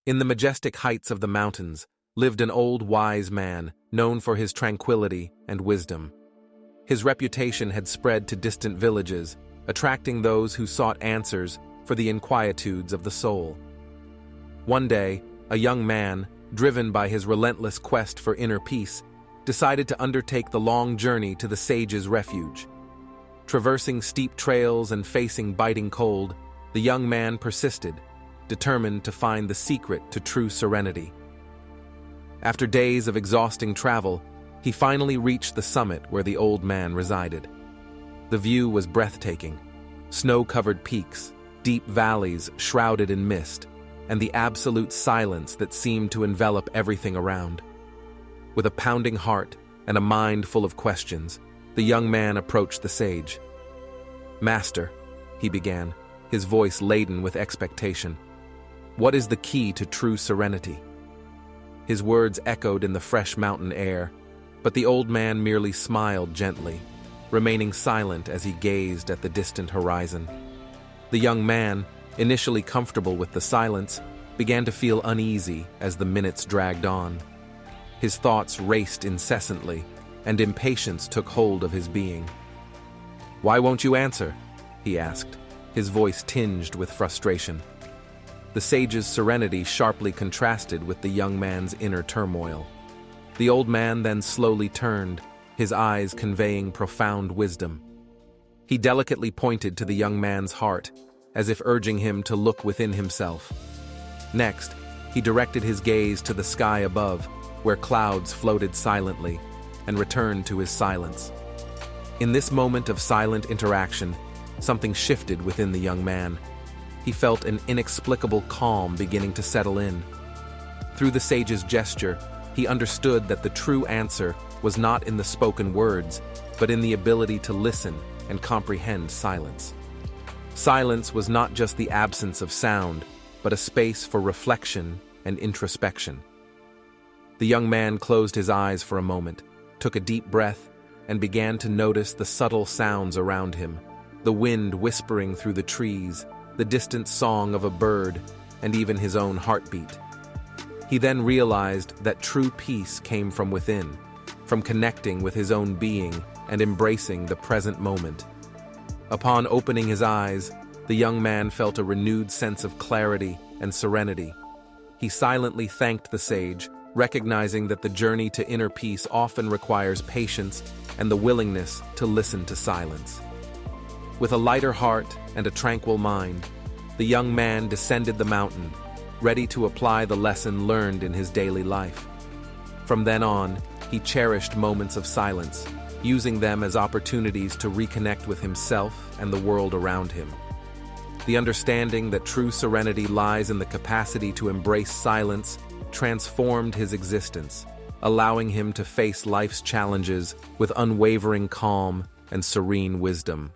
In the majestic heights of the mountains lived an old wise man known for his tranquility and wisdom. His reputation had spread to distant villages, attracting those who sought answers for the inquietudes of the soul. One day, a young man, driven by his relentless quest for inner peace, decided to undertake the long journey to the sage's refuge. Traversing steep trails and facing biting cold, the young man persisted, determined to find the secret to true serenity. After days of exhausting travel, he finally reached the summit where the old man resided. The view was breathtaking: snow-covered peaks, deep valleys shrouded in mist, and the absolute silence that seemed to envelop everything around. With a pounding heart and a mind full of questions, the young man approached the sage. "Master," he began, his voice laden with expectation, "what is the key to true serenity?" His words echoed in the fresh mountain air, but the old man merely smiled gently, remaining silent as he gazed at the distant horizon. The young man, initially comfortable with the silence, began to feel uneasy as the minutes dragged on. His thoughts raced incessantly, and impatience took hold of his being. "Why won't you answer?" he asked, his voice tinged with frustration. The sage's serenity sharply contrasted with the young man's inner turmoil. The old man then slowly turned, his eyes conveying profound wisdom. He delicately pointed to the young man's heart, as if urging him to look within himself. Next, he directed his gaze to the sky above, where clouds floated silently, and returned to his silence. In this moment of silent interaction, something shifted within the young man. He felt an inexplicable calm beginning to settle in. Through the sage's gesture, he understood that the true answer was not in the spoken words, but in the ability to listen and comprehend silence. Silence was not just the absence of sound, but a space for reflection and introspection. The young man closed his eyes for a moment, took a deep breath, and began to notice the subtle sounds around him, the wind whispering through the trees, the distant song of a bird, and even his own heartbeat. He then realized that true peace came from within, from connecting with his own being and embracing the present moment. Upon opening his eyes, the young man felt a renewed sense of clarity and serenity. He silently thanked the sage, recognizing that the journey to inner peace often requires patience and the willingness to listen to silence. With a lighter heart and a tranquil mind, the young man descended the mountain, ready to apply the lesson learned in his daily life. From then on, he cherished moments of silence, using them as opportunities to reconnect with himself and the world around him. The understanding that true serenity lies in the capacity to embrace silence transformed his existence, allowing him to face life's challenges with unwavering calm and serene wisdom.